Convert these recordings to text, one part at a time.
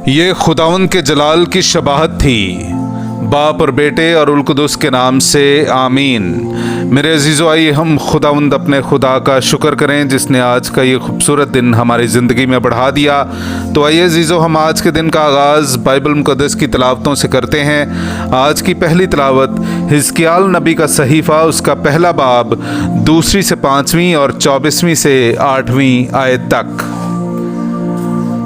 یہ خداوند کے جلال کی شباہت تھی، باپ اور بیٹے اور القدس کے نام سے آمین۔ میرے عزیزو، آئیے ہم خداوند اپنے خدا کا شکر کریں جس نے آج کا یہ خوبصورت دن ہماری زندگی میں بڑھا دیا۔ تو آئیے عزیزو، ہم آج کے دن کا آغاز بائبل مقدس کی تلاوتوں سے کرتے ہیں۔ آج کی پہلی تلاوت حزقیال نبی کا صحیفہ، اس کا پہلا باب 2 سے 5 اور 24 سے 8 آیت تک۔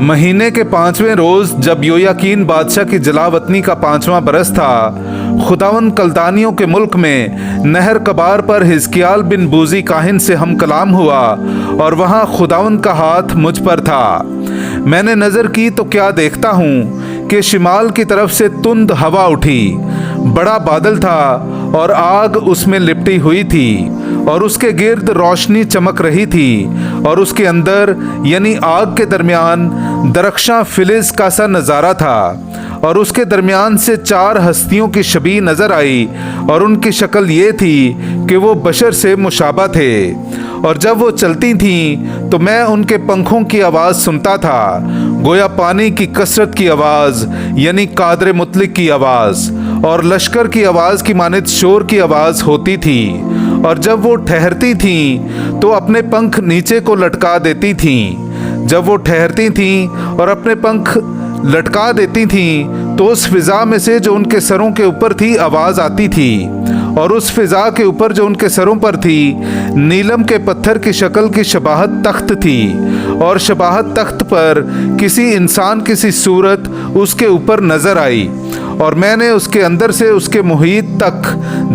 مہینے کے 5ویں روز جب یویاکین بادشاہ کی جلاوطنی کا 5واں برس تھا، خداوند کلدانیوں کے ملک میں نہر کبار پر حزقیال بن بوزی کاہن سے ہم کلام ہوا، اور وہاں خداوند کا ہاتھ مجھ پر تھا۔ میں نے نظر کی تو کیا دیکھتا ہوں کہ شمال کی طرف سے تند ہوا اٹھی، بڑا بادل تھا اور آگ اس میں لپٹی ہوئی تھی، اور اس کے گرد روشنی چمک رہی تھی، اور اس کے اندر یعنی آگ کے درمیان درخشاں فلز کا سا نظارہ تھا، اور اس کے درمیان سے 4 ہستیوں کی شبیہ نظر آئی، اور ان کی شکل یہ تھی کہ وہ بشر سے مشابہ تھے، اور جب وہ چلتی تھیں تو میں ان کے پنکھوں کی آواز سنتا تھا، گویا پانی کی کثرت کی آواز یعنی قادر مطلق کی آواز، اور لشکر کی آواز کی مانند شور کی آواز ہوتی تھی، اور جب وہ ٹھہرتی تھیں تو اپنے پنکھ نیچے کو لٹکا دیتی تھیں۔ جب وہ ٹھہرتی تھیں اور اپنے پنکھ لٹکا دیتی تھیں تو اس فضا میں سے جو ان کے سروں کے اوپر تھی آواز آتی تھی، اور اس فضا کے اوپر جو ان کے سروں پر تھی نیلم کے پتھر کی شکل کی شباہت تخت تھی، اور شباہت تخت پر کسی انسان کسی صورت اس کے اوپر نظر آئی، اور میں نے اس کے اندر سے اس کے محیط تک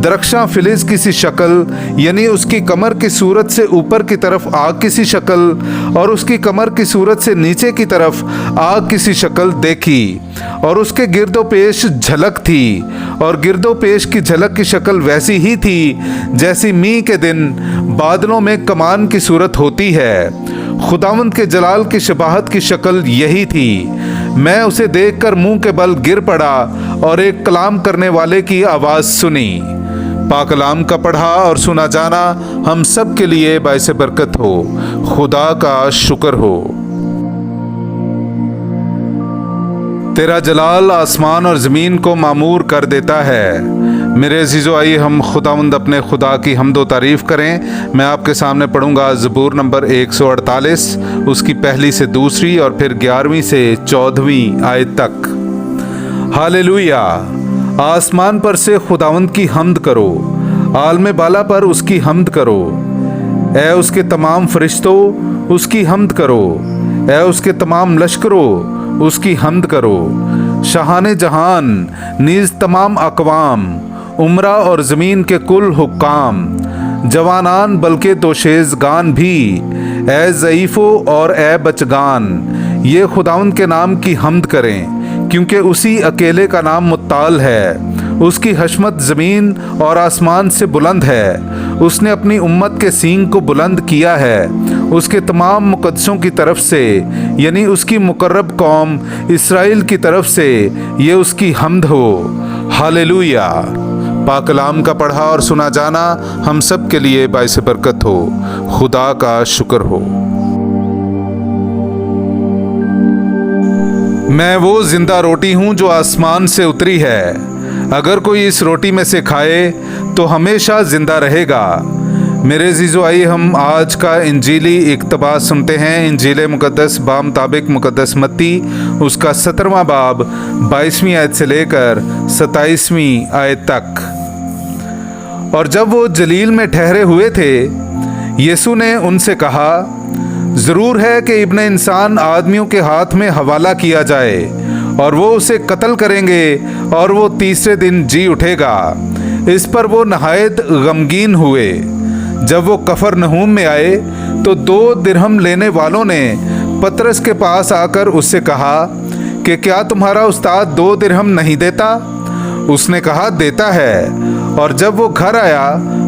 درخشاں فلز کسی شکل یعنی اس کی کمر کی صورت سے اوپر کی طرف آگ کسی شکل اور اس کی کمر کی صورت سے نیچے کی طرف آگ کسی شکل دیکھی، اور اس کے گرد و پیش جھلک تھی، اور گرد و پیش کی جھلک کی شکل ویسی ہی تھی جیسی می کے دن بادلوں میں کمان کی صورت ہوتی ہے۔ خداوند کے جلال کی شباہت کی شکل یہی تھی۔ میں اسے دیکھ کر منہ کے بل گر پڑا اور ایک کلام کرنے والے کی آواز سنی۔ پاک کلام کا پڑھا اور سنا جانا ہم سب کے لیے باعث برکت ہو۔ خدا کا شکر ہو۔ تیرا جلال آسمان اور زمین کو معمور کر دیتا ہے۔ میرے عزیزو، آئیے ہم خداوند اپنے خدا کی حمد و تعریف کریں۔ میں آپ کے سامنے پڑھوں گا زبور نمبر 148، اس کی 1 سے 2 اور پھر 11 سے 14 آیت تک۔ ہاللویا! آسمان پر سے خداوند کی حمد کرو، عالم بالا پر اس کی حمد کرو۔ اے اس کے تمام فرشتوں، اس کی حمد کرو۔ اے اس کے تمام لشکروں، اس کی حمد کرو۔ شاہان جہان نیز تمام اقوام، عمرہ اور زمین کے کل حکام، جوانان بلکہ دوشیزگان بھی، اے ضعیفو اور اے بچگان، یہ خداوند کے نام کی حمد کریں، کیونکہ اسی اکیلے کا نام متعال ہے۔ اس کی حشمت زمین اور آسمان سے بلند ہے۔ اس نے اپنی امت کے سینگ کو بلند کیا ہے۔ اس کے تمام مقدسوں کی طرف سے یعنی اس کی مقرب قوم اسرائیل کی طرف سے یہ اس کی حمد ہو۔ ہاللویا! پاک کلام کا پڑھا اور سنا جانا ہم سب کے لیے باعث برکت ہو۔ خدا کا شکر ہو۔ میں وہ زندہ روٹی ہوں جو آسمان سے اتری ہے، اگر کوئی اس روٹی میں سے کھائے تو ہمیشہ زندہ رہے گا۔ میرے عزیزو، آئیے ہم آج کا انجیلی اقتباس سنتے ہیں۔ انجیل مقدس بامطابق مقدس متی، اس کا 17واں باب 22ویں آیت سے لے کر 27ویں آیت تک۔ اور جب وہ جلیل میں ٹھہرے ہوئے تھے، یسوع نے ان سے کہا، ضرور ہے کہ ابن انسان آدمیوں کے ہاتھ میں حوالہ کیا جائے، اور وہ اسے قتل کریں گے، اور وہ تیسرے دن جی اٹھے گا۔ اس پر وہ نہایت غمگین ہوئے۔ جب وہ کفرنہوم میں آئے تو 2 درہم لینے والوں نے پترس کے پاس آ کر اس سے کہا کہ کیا تمہارا استاد 2 درہم نہیں دیتا؟ اس نے کہا، دیتا ہے۔ اور جب وہ گھر آیا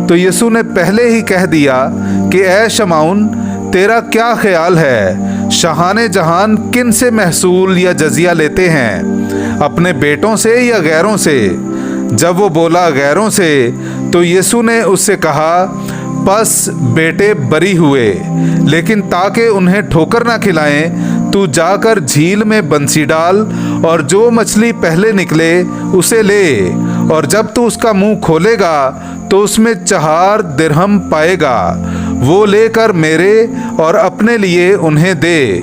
تو یسوع نے پہلے ہی کہہ دیا کہ اے شمعون، تیرا کیا خیال ہے؟ شاہان جہان کن سے محصول یا جزیہ لیتے ہیں، اپنے بیٹوں سے یا غیروں سے؟ جب وہ بولا غیروں سے تو یسوع نے اس سے کہا، پس بیٹے بری ہوئے، لیکن تاکہ انہیں ٹھوکر نہ کھلائیں تو جا کر جھیل میں بنسی ڈال اور جو مچھلی پہلے نکلے اسے لے، اور جب تو اس کا منہ کھولے گا تو اس میں 4 درہم پائے گا، وہ لے کر میرے اور اپنے لیے انہیں دے۔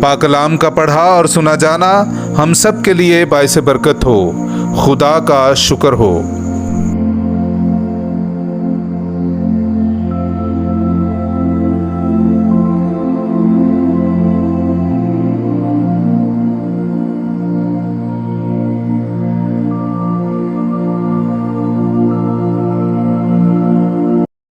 پاک کلام کا پڑھا اور سنا جانا ہم سب کے لیے باعث برکت ہو۔ خدا کا شکر ہو۔